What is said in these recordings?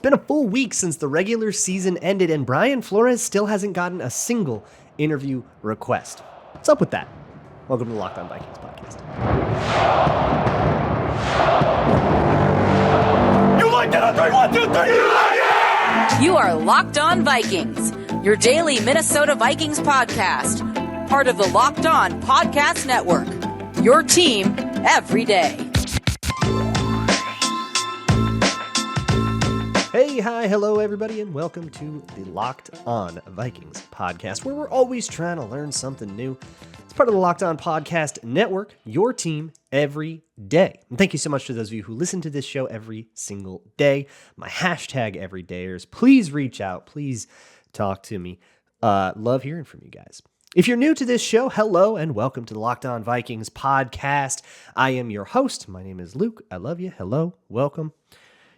been a full week since the regular season ended, and Brian Flores still hasn't gotten a single interview request. What's up with that? Welcome to the Locked On Vikings podcast. You like that? 3, 1, 2, 3. You like it? You are Locked On Vikings, your daily Minnesota Vikings podcast. Part of the Locked On Podcast Network. Your team every day. Hey, hi, hello, everybody, and welcome to the Locked On Vikings podcast, where we're always trying to learn something new. It's part of the Locked On Podcast Network, your team every day. And thank you so much to those of you who listen to this show every single day. My hashtag everydayers. Please reach out. Please talk to me. Love hearing from you guys. If you're new to this show, hello and welcome to the Locked On Vikings podcast. I am your host. My name is Luke. I love you. Hello. Welcome.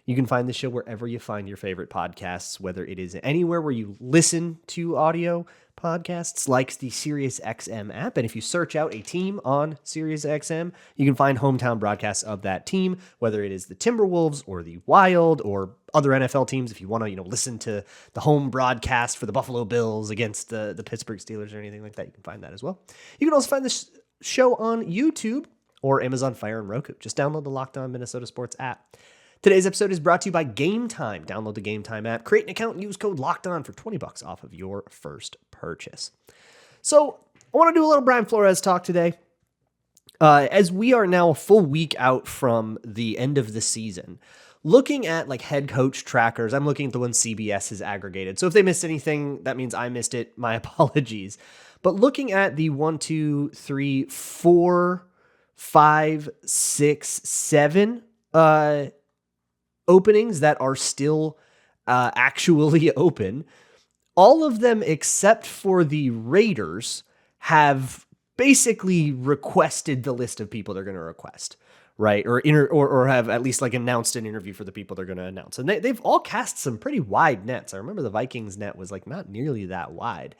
You can find the show wherever you find your favorite podcasts, whether it is anywhere where you listen to audio podcasts like the SiriusXM app. And if you search out a team on SiriusXM, you can find hometown broadcasts of that team, whether it is the Timberwolves or the Wild or other NFL teams. If you want to, listen to the home broadcast for the Buffalo Bills against the Pittsburgh Steelers or anything like that, you can find that as well. You can also find this show on YouTube or Amazon Fire and Roku. Just download the Locked On Minnesota Sports app. Today's episode is brought to you by Gametime. Download the Gametime app, create an account, and use code LOCKEDON for $20 off of your first purchase. So I want to do a little Brian Flores talk today. As we are now a full week out from the end of the season, looking at like head coach trackers, I'm looking at the ones CBS has aggregated. So if they missed anything, that means I missed it. My apologies. But looking at the 1, 2, 3, 4, 5, 6, 7, openings that are still actually open, all of them except for the Raiders have basically requested the list of people they're going to request, right? Or have at least like announced an interview for the people they're going to announce. And they've all cast some pretty wide nets. I remember the Vikings net was like not nearly that wide.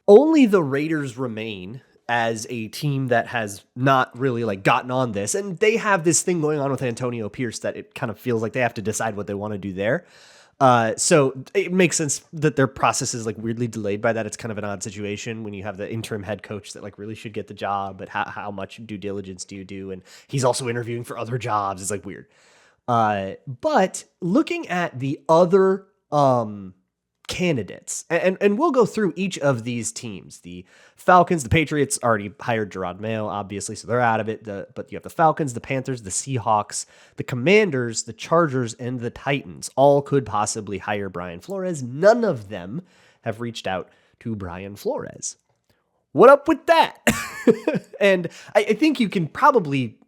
Only the Raiders remain as a team that has not really like gotten on this. And they have this thing going on with Antonio Pierce that it kind of feels like they have to decide what they want to do there. So it makes sense that their process is like weirdly delayed by that. It's kind of an odd situation when you have the interim head coach that like really should get the job, but how much due diligence do you do? And he's also interviewing for other jobs. It's like weird. But looking at the other, candidates, and we'll go through each of these teams. The Falcons, the Patriots already hired Gerard Mayo, obviously, so they're out of it. But you have the Falcons, the Panthers, the Seahawks, the Commanders, the Chargers, and the Titans. All could possibly hire Brian Flores. None of them have reached out to Brian Flores. What up with that? And I think you can probably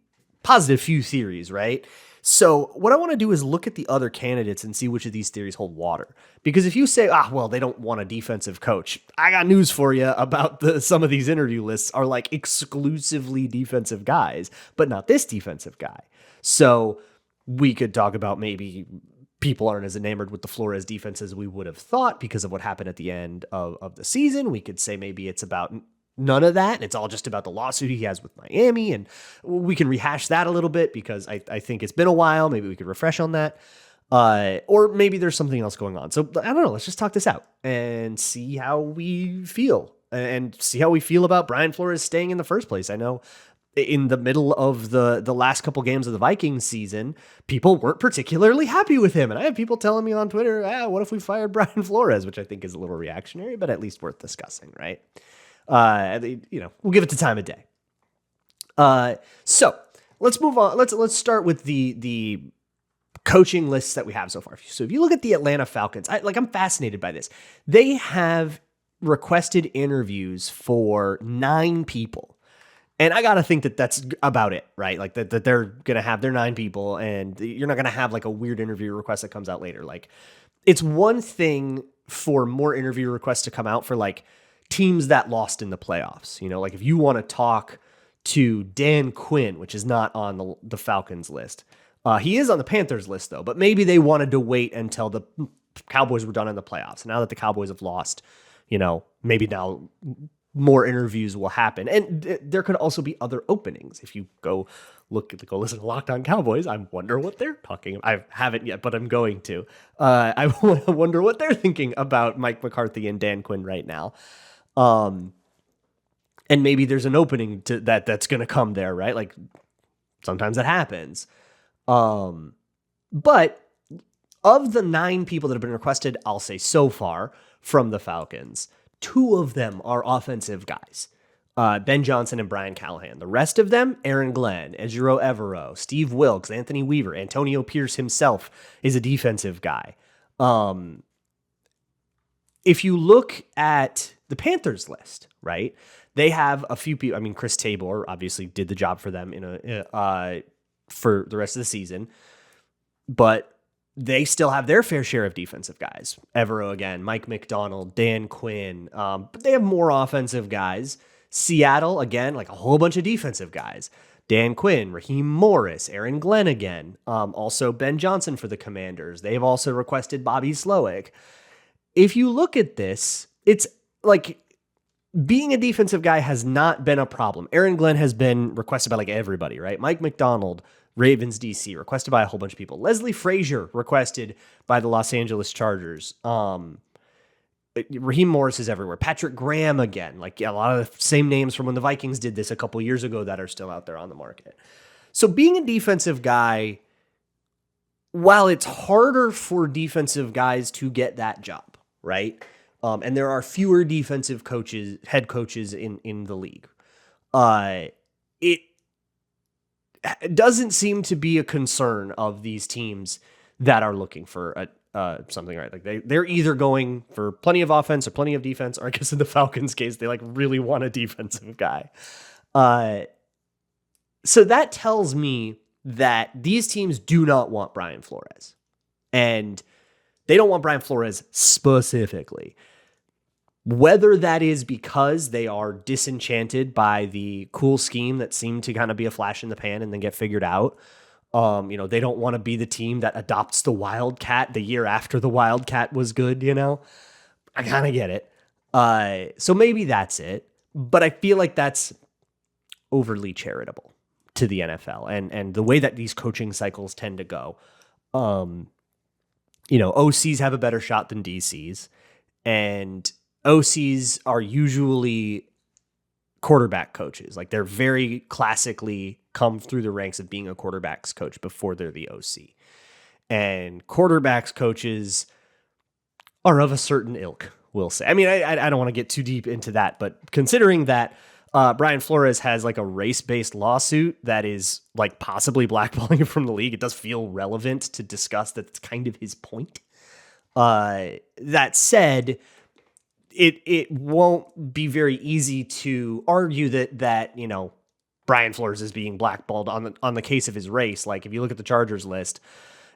posit a few theories, right? So what I want to do is look at the other candidates and see which of these theories hold water. Because if you say, well, they don't want a defensive coach, I got news for you about some of these interview lists are like exclusively defensive guys, but not this defensive guy. So we could talk about maybe people aren't as enamored with the Flores defense as we would have thought because of what happened at the end of the season. We could say maybe it's about none of that. It's all just about the lawsuit he has with Miami. And we can rehash that a little bit because I think it's been a while. Maybe we could refresh on that. Or maybe there's something else going on. So I don't know. Let's just talk this out and see how we feel and see how we feel about Brian Flores staying in the first place. I know in the middle of the last couple games of the Vikings season, people weren't particularly happy with him. And I have people telling me on Twitter, what if we fired Brian Flores, which I think is a little reactionary, but at least worth discussing, right? We'll give it the time of day. So let's move on. Let's start with the coaching lists that we have so far. So if you look at the Atlanta Falcons, I'm fascinated by this. They have requested interviews for 9 people. And I got to think that that's about it, right? Like that they're going to have their 9 people and you're not going to have like a weird interview request that comes out later. Like it's one thing for more interview requests to come out for like teams that lost in the playoffs. Like if you want to talk to Dan Quinn, which is not on the Falcons list. He is on the Panthers list though, but maybe they wanted to wait until the Cowboys were done in the playoffs. Now that the Cowboys have lost, maybe now more interviews will happen. And there could also be other openings. If you go listen to Locked On Cowboys, I wonder what they're talking about. I haven't yet, but I'm going to. I wonder what they're thinking about Mike McCarthy and Dan Quinn right now. And maybe there's an opening to that's going to come there, right? Like sometimes that happens. But of the 9 people that have been requested, I'll say so far from the Falcons, 2 of them are offensive guys. Ben Johnson and Brian Callahan. The rest of them, Aaron Glenn, Ejiro Evero, Steve Wilkes, Anthony Weaver, Antonio Pierce himself is a defensive guy. If you look at the Panthers list, right, they have a few people. I mean, Chris Tabor obviously did the job for them for the rest of the season, but they still have their fair share of defensive guys. Evero again, Mike McDonald, Dan Quinn, but they have more offensive guys. Seattle, again, like a whole bunch of defensive guys. Dan Quinn, Raheem Morris, Aaron Glenn again. Also Ben Johnson for the Commanders. They've also requested Bobby Slowick. If you look at this, it's like being a defensive guy has not been a problem. Aaron Glenn has been requested by like everybody, right? Mike McDonald, Ravens DC, requested by a whole bunch of people. Leslie Frazier, requested by the Los Angeles Chargers. Raheem Morris is everywhere. Patrick Graham again. Like a lot of the same names from when the Vikings did this a couple years ago that are still out there on the market. So being a defensive guy, while it's harder for defensive guys to get that job, right? And there are fewer defensive coaches, head coaches in the league. It doesn't seem to be a concern of these teams that are looking for something, right? Like they're either going for plenty of offense or plenty of defense, or I guess in the Falcons case, they like really want a defensive guy. So that tells me that these teams do not want Brian Flores, and they don't want Brian Flores specifically. Whether that is because they are disenchanted by the cool scheme that seemed to kind of be a flash in the pan and then get figured out. They don't want to be the team that adopts the Wildcat the year after the Wildcat was good, I kind of get it. So maybe that's it. But I feel like that's overly charitable to the NFL and the way that these coaching cycles tend to go. OCs have a better shot than DCs, and OCs are usually quarterback coaches. Like they're very classically come through the ranks of being a quarterback's coach before they're the OC. And quarterbacks coaches are of a certain ilk, we'll say. I mean, I don't want to get too deep into that, but considering that Brian Flores has like a race-based lawsuit that is like possibly blackballing him from the league, it does feel relevant to discuss that it's kind of his point. That said, it won't be very easy to argue that Brian Flores is being blackballed on the case of his race. Like if you look at the Chargers list,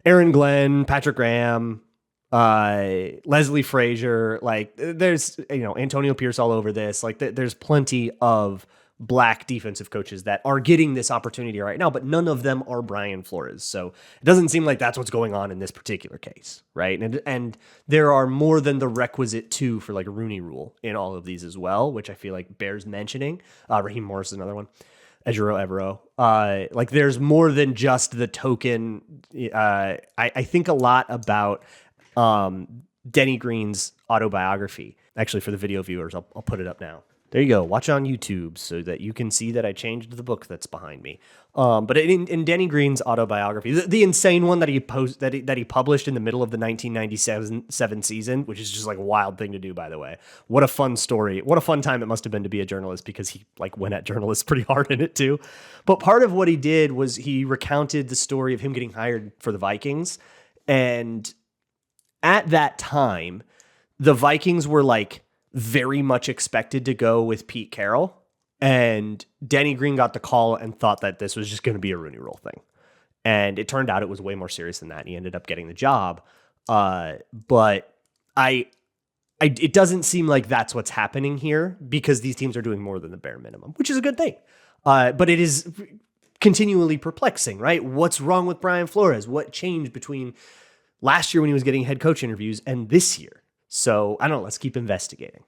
Aaron Glenn, Patrick Graham, Leslie Frazier, like there's Antonio Pierce all over this. Like there's plenty of black defensive coaches that are getting this opportunity right now, but none of them are Brian Flores. So it doesn't seem like that's what's going on in this particular case, right? And there are more than the requisite 2 for like a Rooney Rule in all of these as well, which I feel like bears mentioning. Raheem Morris is another one. Ejiro Evero. Like there's more than just the token. I think a lot about Denny Green's autobiography. Actually, for the video viewers, I'll put it up now. There you go. Watch on YouTube so that you can see that I changed the book that's behind me. But in Denny Green's autobiography, the insane one that he published in the middle of the 1997 season, which is just like a wild thing to do, by the way. What a fun story. What a fun time it must have been to be a journalist, because he like went at journalists pretty hard in it too. But part of what he did was he recounted the story of him getting hired for the Vikings. And at that time, the Vikings were like very much expected to go with Pete Carroll, and Denny Green got the call and thought that this was just going to be a Rooney Rule thing. And it turned out it was way more serious than that. And he ended up getting the job. But it doesn't seem like that's what's happening here, because these teams are doing more than the bare minimum, which is a good thing. But it is continually perplexing, right? What's wrong with Brian Flores? What changed between last year when he was getting head coach interviews and this year? So I don't know. Let's keep investigating.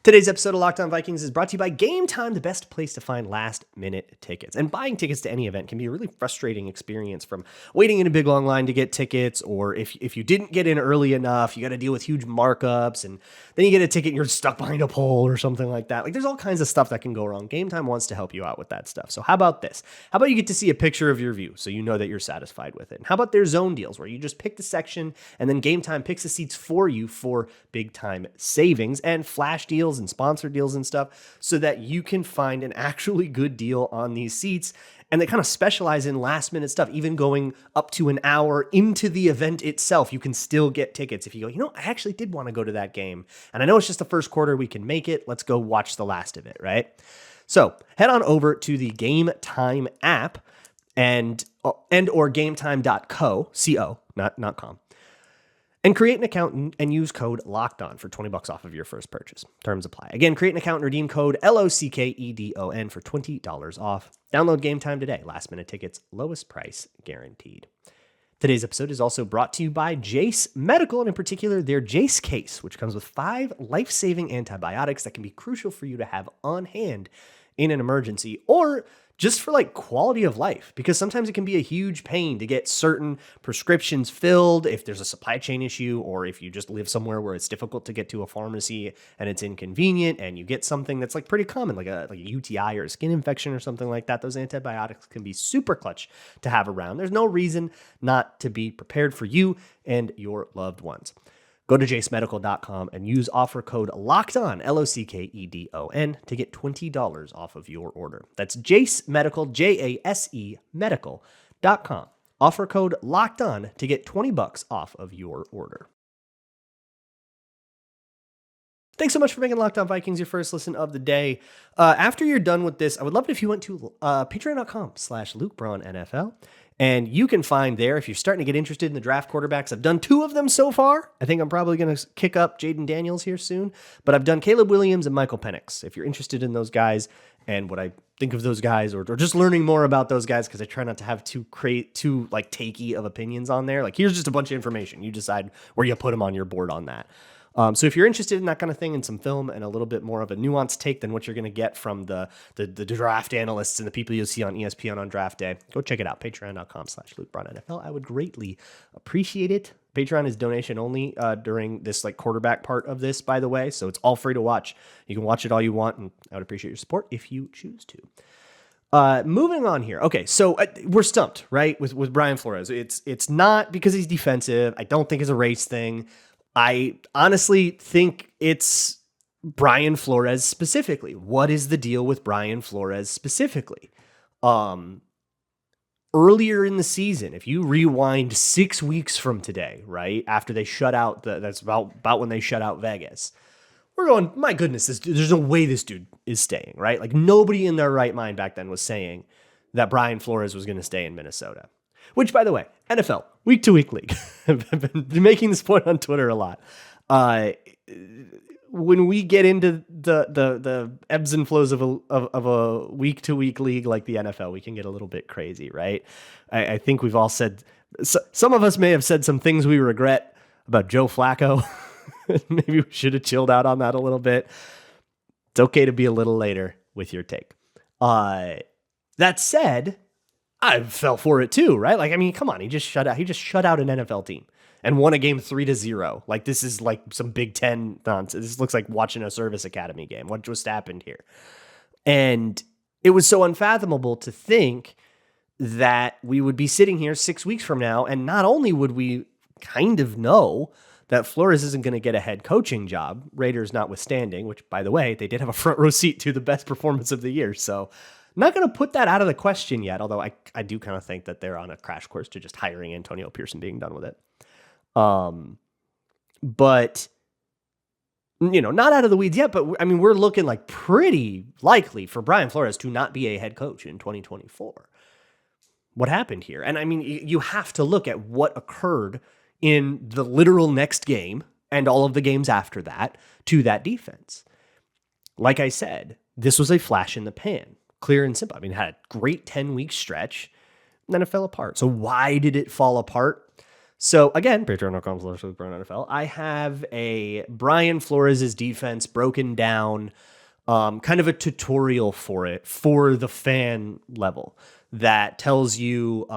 Today's episode of Locked On Vikings is brought to you by Gametime, the best place to find last-minute tickets. And buying tickets to any event can be a really frustrating experience, from waiting in a big long line to get tickets, or if you didn't get in early enough, you got to deal with huge markups, and then you get a ticket and you're stuck behind a pole or something like that. Like, there's all kinds of stuff that can go wrong. Gametime wants to help you out with that stuff. So how about this? How about you get to see a picture of your view so you know that you're satisfied with it? And how about their zone deals, where you just pick the section and then Gametime picks the seats for you for big-time savings and flash deals and sponsor deals and stuff, so that you can find an actually good deal on these seats. And they kind of specialize in last minute stuff, even going up to an hour into the event itself. You can still get tickets if you go, I actually did want to go to that game, and I know it's just the first quarter, we can make it. Let's go watch the last of it, right? So head on over to the Gametime app and or gametime.co, not com. And create an account and use code LOCKEDON for $20 off of your first purchase. Terms apply. Again, create an account and redeem code LOCKEDON for $20 off. Download Gametime today. Last minute tickets, lowest price guaranteed. Today's episode is also brought to you by Jase Medical, and in particular, their Jase case, which comes with 5 life-saving antibiotics that can be crucial for you to have on hand in an emergency, or just for like quality of life, because sometimes it can be a huge pain to get certain prescriptions filled if there's a supply chain issue, or if you just live somewhere where it's difficult to get to a pharmacy and it's inconvenient, and you get something that's like pretty common, like a UTI or a skin infection or something like that. Those antibiotics can be super clutch to have around. There's no reason not to be prepared for you and your loved ones. Go to jasemedical.com and use offer code LOCKEDON, LOCKEDON, to get $20 off of your order. That's Jase Medical, JASE Medical.com. Offer code LOCKEDON to get $20 off of your order. Thanks so much for making Locked On Vikings your first listen of the day. After you're done with this, I would love it if you went to patreon.com/LukeBraunNFL. And you can find there, if you're starting to get interested in the draft quarterbacks, I've done 2 of them so far. I think I'm probably going to kick up Jaden Daniels here soon. But I've done Caleb Williams and Michael Penix. If you're interested in those guys and what I think of those guys, or just learning more about those guys, because I try not to have too like takey of opinions on there. Like, here's just a bunch of information. You decide where you put them on your board on that. So if you're interested in that kind of thing, and some film and a little bit more of a nuanced take than what you're going to get from the draft analysts and the people you'll see on ESPN on draft day, go check it out. Patreon.com/LukeBraunNFL. I would greatly appreciate it. Patreon is donation only during this like quarterback part of this, by the way. So it's all free to watch. You can watch it all you want, and I would appreciate your support if you choose to. Moving on here. Okay, so we're stumped, right? With Brian Flores. It's not because he's defensive. I don't think it's a race thing. I honestly think it's Brian Flores specifically. What is the deal with Brian Flores specifically? Earlier in the season, if you rewind 6 weeks from today, right, after they shut out, that's about when they shut out Vegas, we're going, my goodness, there's no way this dude is staying, right? Like, nobody in their right mind back then was saying that Brian Flores was going to stay in Minnesota. Which, by the way, NFL, week-to-week league. I've been making this point on Twitter a lot. When we get into the ebbs and flows of a week-to-week league like the NFL, we can get a little bit crazy, right? I think we've all said, some of us may have said some things we regret about Joe Flacco. Maybe we should have chilled out on that a little bit. It's okay to be a little later with your take. That said, I fell for it too, right? Like, I mean, come on, he just shut out an NFL team and won a game 3-0. Like, this is like some Big Ten nonsense. This looks like watching a service academy game. What just happened here? And it was so unfathomable to think that we would be sitting here 6 weeks from now, and not only would we kind of know that Flores isn't going to get a head coaching job, Raiders notwithstanding, which, by the way, they did have a front row seat to the best performance of the year. So not going to put that out of the question yet, although I do kind of think that they're on a crash course to just hiring Antonio Pierce and being done with it. But, you know, not out of the weeds yet, but I mean, we're looking like pretty likely for Brian Flores to not be a head coach in 2024. What happened here? And I mean, you have to look at what occurred in the literal next game and all of the games after that to that defense. Like I said, this was a flash in the pan. Clear and simple. I mean, it had a great 10-week stretch, and then it fell apart. So why did it fall apart? So again, patreon.com/NFL. I have a Brian Flores' defense broken down, kind of a tutorial for it for the fan level that tells you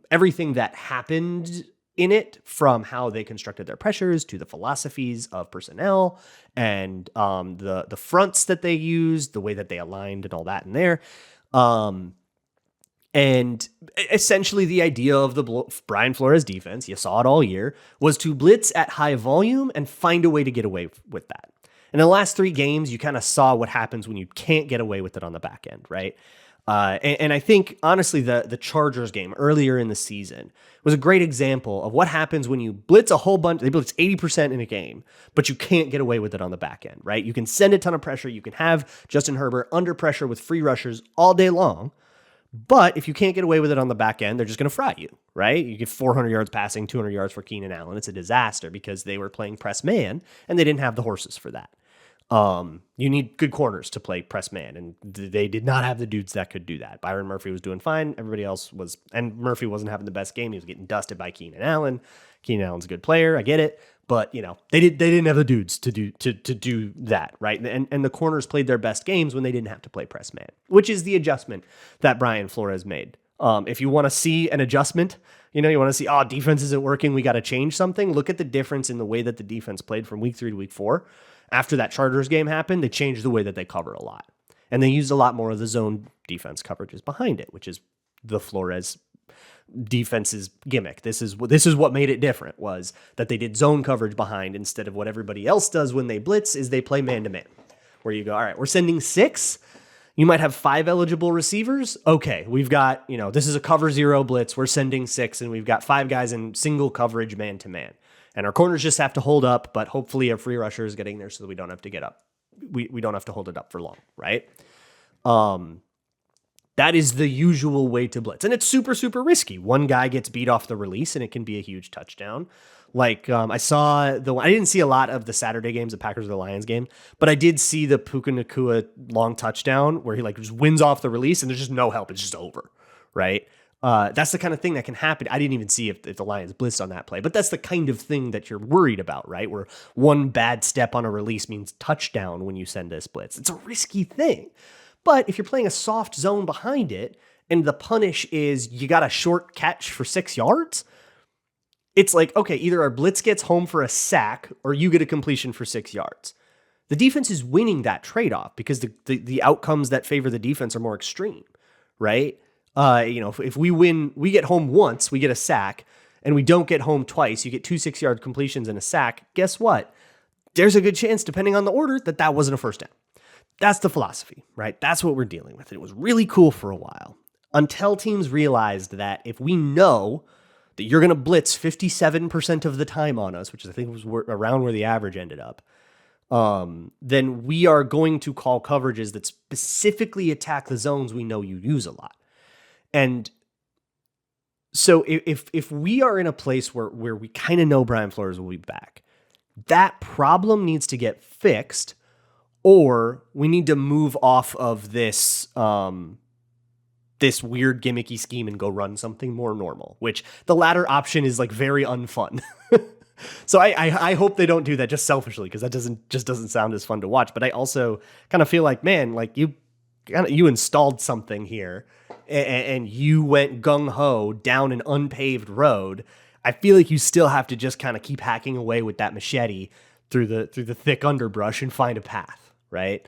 everything that happened in it, from how they constructed their pressures to the philosophies of personnel and the fronts that they used, the way that they aligned and all that in there. And essentially the idea of the Brian Flores defense, you saw it all year, was to blitz at high volume and find a way to get away with that. In the last 3 games, you kind of saw what happens when you can't get away with it on the back end, right? And I think, honestly, the Chargers game earlier in the season was a great example of what happens when you blitz a whole bunch. They blitz 80% in a game, but you can't get away with it on the back end, right? You can send a ton of pressure. You can have Justin Herbert under pressure with free rushers all day long. But if you can't get away with it on the back end, they're just going to fry you, right? You get 400 yards passing, 200 yards for Keenan Allen. It's a disaster because they were playing press man and they didn't have the horses for that. You need good corners to play press man, and they did not have the dudes that could do that. Byron Murphy was doing fine. Everybody else was, and Murphy wasn't having the best game. He was getting dusted by Keenan Allen. Keenan Allen's a good player. I get it. But, they didn't have the dudes to do that, right? And the corners played their best games when they didn't have to play press man, which is the adjustment that Brian Flores made. If you want to see an adjustment, you want to see, defense isn't working, we got to change something. Look at the difference in the way that the defense played from week 3 to week 4. After that Chargers game happened, they changed the way that they cover a lot. And they used a lot more of the zone defense coverages behind it, which is the Flores defense's gimmick. This is what made it different, was that they did zone coverage behind instead of what everybody else does when they blitz, is they play man-to-man, where you go, all right, we're sending 6. You might have 5 eligible receivers. Okay, we've got, this is a cover 0 blitz. We're sending 6, and we've got 5 guys in single coverage man-to-man. And our corners just have to hold up, but hopefully a free rusher is getting there so that we don't have to get up. We don't have to hold it up for long, right? That is the usual way to blitz. And it's super, super risky. One guy gets beat off the release and it can be a huge touchdown. Like I didn't see a lot of the Saturday games, the Packers or the Lions game, but I did see the Puka Nacua long touchdown where he just wins off the release and there's just no help. It's just over, right? That's the kind of thing that can happen. I didn't even see if the Lions blitzed on that play, but that's the kind of thing that you're worried about, right? Where one bad step on a release means touchdown when you send this blitz. It's a risky thing. But if you're playing a soft zone behind it and the punish is you got a short catch for 6 yards, it's like, okay, either our blitz gets home for a sack or you get a completion for 6 yards. The defense is winning that trade-off because the outcomes that favor the defense are more extreme, right? If we win, we get home once, we get a sack, and we don't get home twice, you get 2 6-yard completions and a sack, guess what? There's a good chance, depending on the order, that wasn't a first down. That's the philosophy, right? That's what we're dealing with. It was really cool for a while until teams realized that if we know that you're going to blitz 57% of the time on us, which I think was around where the average ended up, then we are going to call coverages that specifically attack the zones we know you use a lot. And so if we are in a place where we kind of know Brian Flores will be back, that problem needs to get fixed, or we need to move off of this this weird gimmicky scheme and go run something more normal, which the latter option is very unfun. So I hope they don't do that just selfishly, because that doesn't sound as fun to watch. But I also kind of feel like, man, you installed something here and you went gung-ho down an unpaved road. I feel like you still have to just kind of keep hacking away with that machete through the thick underbrush and find a path, right?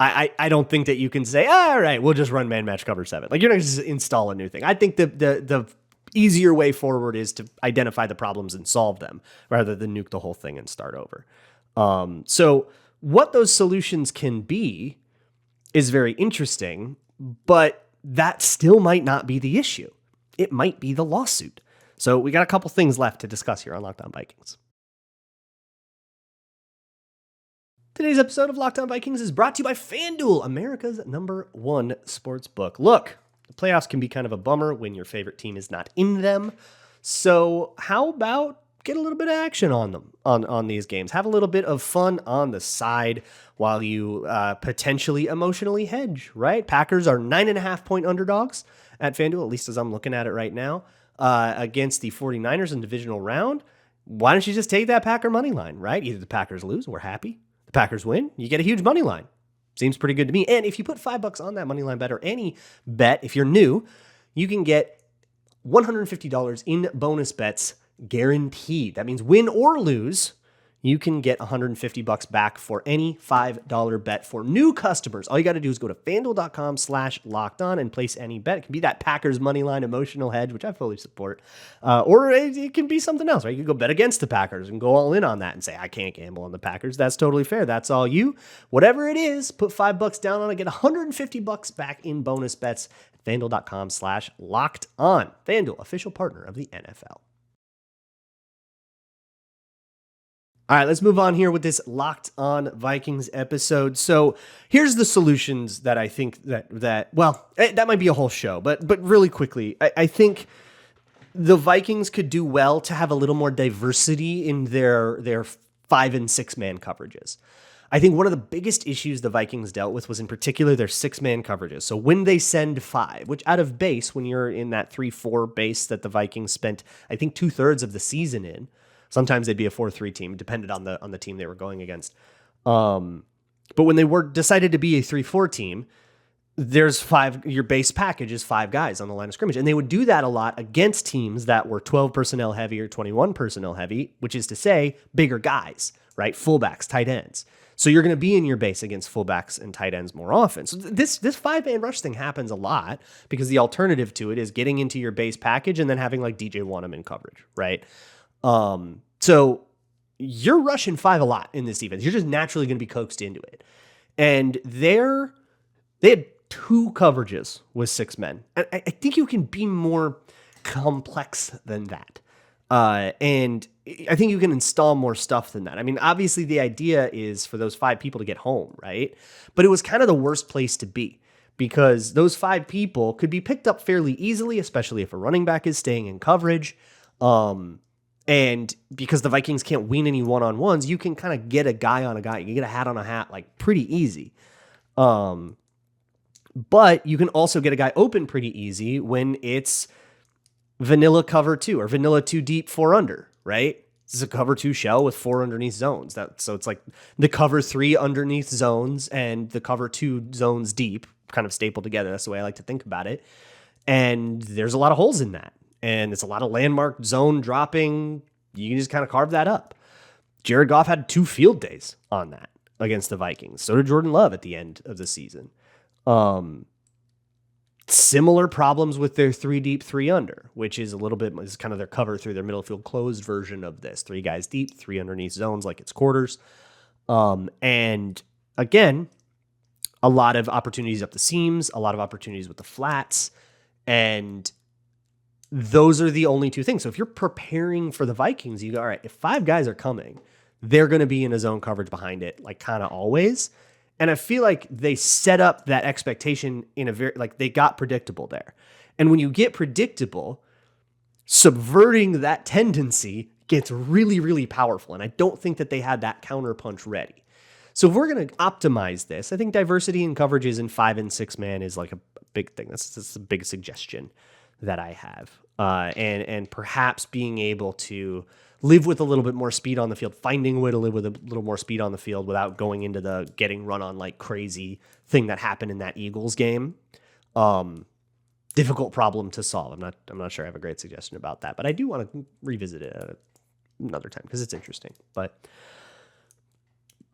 I don't think that you can say, all right, we'll just run man match cover 7. You're not going to just install a new thing. I think the easier way forward is to identify the problems and solve them rather than nuke the whole thing and start over. So what those solutions can be is very interesting, but that still might not be the issue. It might be the lawsuit. So we got a couple things left to discuss here on Locked On Vikings. Today's episode of Locked On Vikings is brought to you by FanDuel, America's #1 sports book. Look, the playoffs can be kind of a bummer when your favorite team is not in them. So how about get a little bit of action on them, on these games? Have a little bit of fun on the side while you potentially emotionally hedge, right? Packers are 9.5-point underdogs at FanDuel, at least as I'm looking at it right now. against the 49ers in divisional round, why don't you just take that Packer money line, right? Either the Packers lose, we're happy. The Packers win, you get a huge money line. Seems pretty good to me. And if you put $5 on that money line bet or any bet, if you're new, you can get $150 in bonus bets guaranteed. That means win or lose, you can get $150 back for any $5 bet for new customers. All you got to do is go to FanDuel.com/lockedon and place any bet. It can be that Packers money line emotional hedge, which I fully support. Or it can be something else, right? You can go bet against the Packers and go all in on that and say, I can't gamble on the Packers. That's totally fair. That's all you. Whatever it is, put $5 down on it, get $150 back in bonus bets at FanDuel.com/lockedon. FanDuel, official partner of the NFL. All right, let's move on here with this Locked On Vikings episode. So here's the solutions that I think that might be a whole show, but really quickly, I think the Vikings could do well to have a little more diversity in their 5 and 6 man coverages. I think one of the biggest issues the Vikings dealt with was in particular their 6-man coverages. So when they send 5, which out of base, when you're in that 3-4 base that the Vikings spent, I think 2/3 of the season in, sometimes they'd be a 4-3 team, depended on the team they were going against. But when they were decided to be a 3-4 team, there's 5. Your base package is 5 guys on the line of scrimmage, and they would do that a lot against teams that were 12 personnel heavy or 21 personnel heavy, which is to say bigger guys, right? Fullbacks, tight ends. So you're going to be in your base against fullbacks and tight ends more often. So this 5-man rush thing happens a lot because the alternative to it is getting into your base package and then having like DJ Wanham in coverage, right? So you're rushing 5 a lot in this defense. You're just naturally going to be coaxed into it. And they had 2 coverages with 6 men. And I think you can be more complex than that. And I think you can install more stuff than that. I mean, obviously the idea is for those 5 people to get home, right? But it was kind of the worst place to be because those 5 people could be picked up fairly easily, especially if a running back is staying in coverage. And because the Vikings can't win any one-on-ones, you can kind of get a guy on a guy. You can get a hat on a hat, like pretty easy. But you can also get a guy open pretty easy when it's vanilla cover 2 or vanilla 2 deep 4 under, right? This is a cover 2 shell with 4 underneath zones. So it's like the cover 3 underneath zones and the cover 2 zones deep kind of stapled together. That's the way I like to think about it. And there's a lot of holes in that. And it's a lot of landmark zone dropping. You can just kind of carve that up. Jared Goff had 2 field days on that against the Vikings. So did Jordan Love at the end of the season. Similar problems with their 3 deep, 3 under, which is is kind of their cover through their middle field closed version of this. 3 guys deep, 3 underneath zones like it's quarters. And again, a lot of opportunities up the seams, a lot of opportunities with the flats, and those are the only 2 things. So if you're preparing for the Vikings, you go, all right, if 5 guys are coming, they're going to be in a zone coverage behind it, like kind of always. And I feel like they set up that expectation in a they got predictable there. And when you get predictable, subverting that tendency gets really, really powerful. And I don't think that they had that counterpunch ready. So if we're going to optimize this, I think diversity in coverages in 5 and 6 man is like a big thing. That's a big suggestion that I have. And perhaps being able to live with a little bit more speed on the field, finding a way to live with a little more speed on the field without going into the getting run on like crazy thing that happened in that Eagles game. Difficult problem to solve. I'm not sure I have a great suggestion about that, but I do want to revisit it at another time because it's interesting. But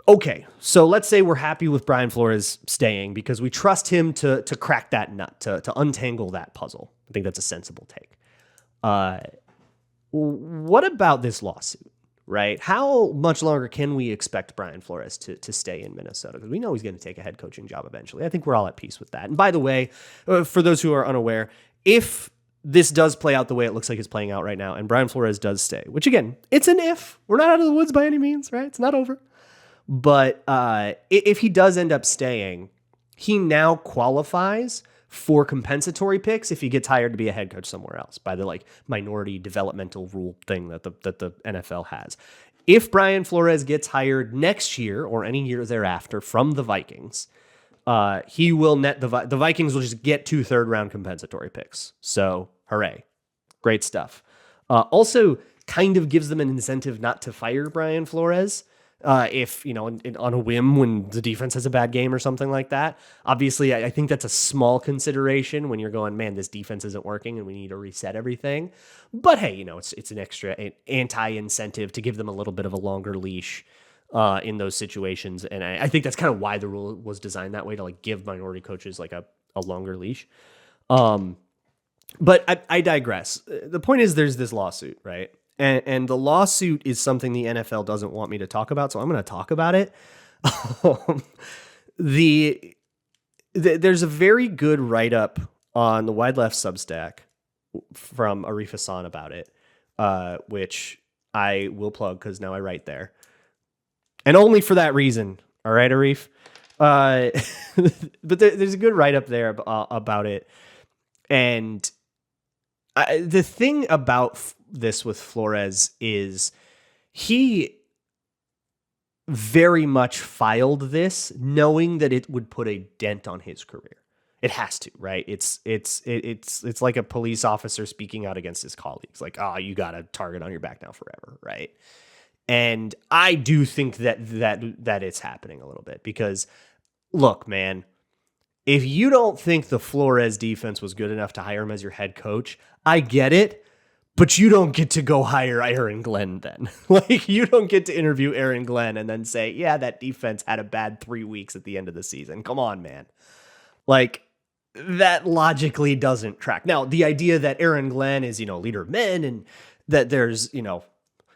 okay, so let's say we're happy with Brian Flores staying because we trust him to crack that nut, to untangle that puzzle. I think that's a sensible take. What about this lawsuit, right? How much longer can we expect Brian Flores to stay in Minnesota? Because we know he's going to take a head coaching job eventually. I think we're all at peace with that. And by the way, for those who are unaware, if this does play out the way it looks like it's playing out right now, and Brian Flores does stay, which again, it's an if. We're not out of the woods by any means, right? It's not over. But if he does end up staying, he now qualifies for compensatory picks if he gets hired to be a head coach somewhere else by the like minority developmental rule thing that the NFL has. If Brian Flores gets hired next year or any year thereafter from the Vikings, he will net the Vikings will just get 2 third-round compensatory picks. So hooray. Great stuff. Also kind of gives them an incentive not to fire Brian Flores. If, on a whim when the defense has a bad game or something like that. Obviously, I think that's a small consideration when you're going, man, this defense isn't working and we need to reset everything. But hey, it's an extra anti-incentive to give them a little bit of a longer leash in those situations. And I think that's kind of why the rule was designed that way, to like give minority coaches like a longer leash. But I digress. The point is there's this lawsuit, right? And the lawsuit is something the NFL doesn't want me to talk about, so I'm going to talk about it. There's a very good write-up on the Wide Left Substack from Arif Hassan about it, which I will plug because now I write there. And only for that reason, all right, Arif? But there's a good write-up there about it. And the thing about this with Flores is he very much filed this knowing that it would put a dent on his career. It has to, right? It's like a police officer speaking out against his colleagues. Like, you got a target on your back now forever, right? And I do think that it's happening a little bit because, look, man, if you don't think the Flores defense was good enough to hire him as your head coach, I get it. But you don't get to go hire Aaron Glenn then. Like, you don't get to interview Aaron Glenn and then say, yeah, that defense had a bad 3 weeks at the end of the season. Come on, man. Like, that logically doesn't track. Now, the idea that Aaron Glenn is, leader of men and that there's,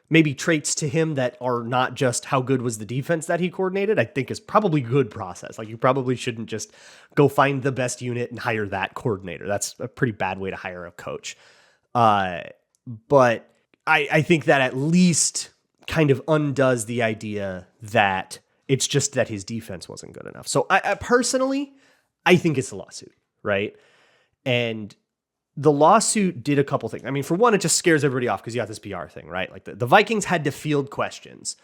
maybe traits to him that are not just how good was the defense that he coordinated, I think is probably good process. Like, you probably shouldn't just go find the best unit and hire that coordinator. That's a pretty bad way to hire a coach. But I think that at least kind of undoes the idea that it's just that his defense wasn't good enough. So I personally, I think it's a lawsuit, right? And the lawsuit did a couple things. I mean, for one, it just scares everybody off because you got this PR thing, right? Like the Vikings had to field questions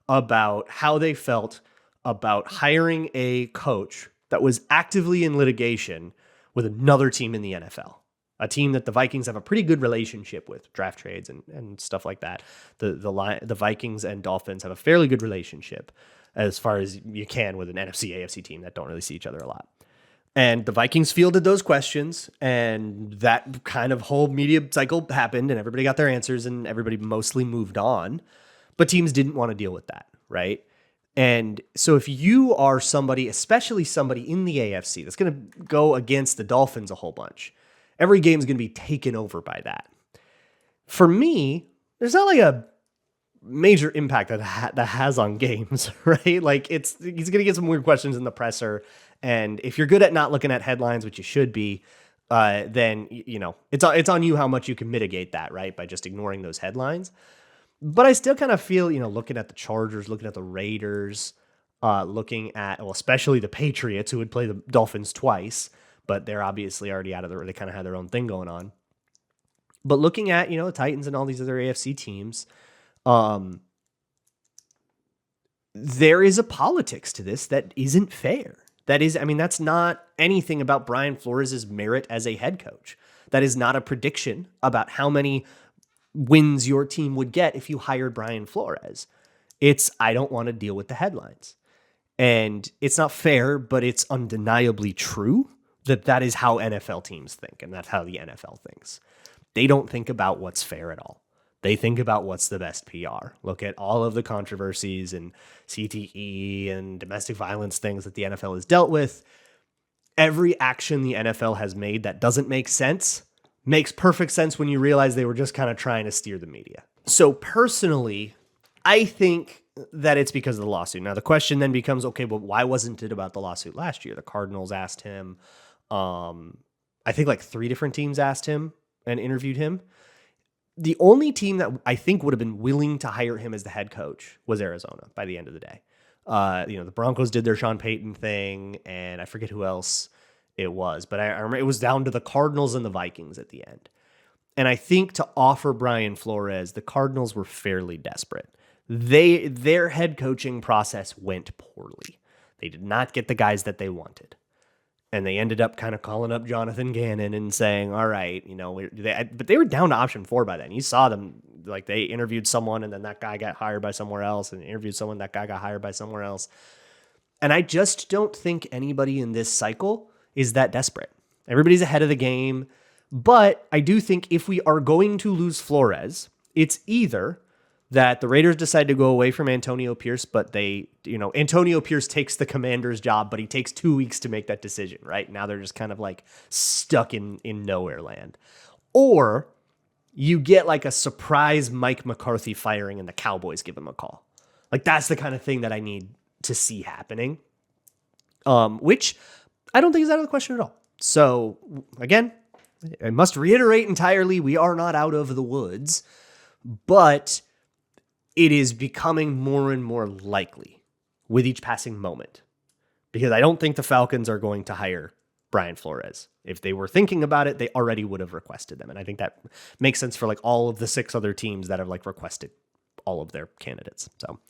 about how they felt about hiring a coach that was actively in litigation with another team in the NFL. A team that the Vikings have a pretty good relationship with, draft trades and stuff like that. The Vikings and Dolphins have a fairly good relationship as far as you can with an NFC, AFC team that don't really see each other a lot. And the Vikings fielded those questions, and that kind of whole media cycle happened, and everybody got their answers, and everybody mostly moved on. But teams didn't want to deal with that, right? And so if you are somebody, especially somebody in the AFC, that's going to go against the Dolphins a whole bunch, every game is going to be taken over by that. For me, there's not like a major impact that has on games, right? Like he's going to get some weird questions in the presser. And if you're good at not looking at headlines, which you should be, then, it's on you how much you can mitigate that, right? By just ignoring those headlines. But I still kind of feel, looking at the Chargers, looking at the Raiders, looking at, especially the Patriots, who would play the Dolphins twice, but they're obviously already out of they kind of had their own thing going on. But looking at, the Titans and all these other AFC teams, there is a politics to this that isn't fair. That's not anything about Brian Flores' merit as a head coach. That is not a prediction about how many wins your team would get if you hired Brian Flores. I don't want to deal with the headlines. And it's not fair, but it's undeniably true that is how NFL teams think, and that's how the NFL thinks. They don't think about what's fair at all. They think about what's the best PR. Look at all of the controversies and CTE and domestic violence things that the NFL has dealt with. Every action the NFL has made that doesn't make sense makes perfect sense when you realize they were just kind of trying to steer the media. So personally, I think that it's because of the lawsuit. Now the question then becomes, okay, well, why wasn't it about the lawsuit last year? The Cardinals asked him. I think like 3 different teams asked him and interviewed him. The only team that I think would have been willing to hire him as the head coach was Arizona by the end of the day. The Broncos did their Sean Payton thing, and I forget who else it was, but I remember it was down to the Cardinals and the Vikings at the end. And I think to offer Brian Flores, the Cardinals were fairly desperate. Their head coaching process went poorly. They did not get the guys that they wanted. And they ended up kind of calling up Jonathan Gannon and saying, all right, but they were down to option 4 by then. You saw them, like they interviewed someone and then that guy got hired by somewhere else and interviewed someone, that guy got hired by somewhere else. And I just don't think anybody in this cycle is that desperate. Everybody's ahead of the game. But I do think if we are going to lose Flores, it's either that the Raiders decide to go away from Antonio Pierce, but Antonio Pierce takes the Commander's job, but he takes 2 weeks to make that decision, right? Now they're just kind of like stuck in nowhere land. Or you get like a surprise Mike McCarthy firing and the Cowboys give him a call. Like that's the kind of thing that I need to see happening, which I don't think is out of the question at all. So again, I must reiterate entirely, we are not out of the woods, but it is becoming more and more likely with each passing moment, because I don't think the Falcons are going to hire Brian Flores. If they were thinking about it, they already would have requested them. And I think that makes sense for like all of the 6 other teams that have like requested all of their candidates. So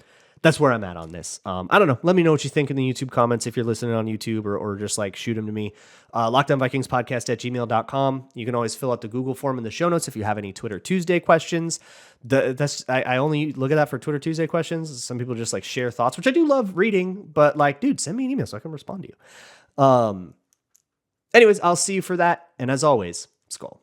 that's where I'm at on this. I don't know. Let me know what you think in the YouTube comments if you're listening on YouTube, or just like shoot them to me. LockedOnVikingsPodcast@gmail.com. You can always fill out the Google form in the show notes if you have any Twitter Tuesday questions. I only look at that for Twitter Tuesday questions. Some people just like share thoughts, which I do love reading, but like, dude, send me an email so I can respond to you. Anyways, I'll see you for that. And as always, Skull.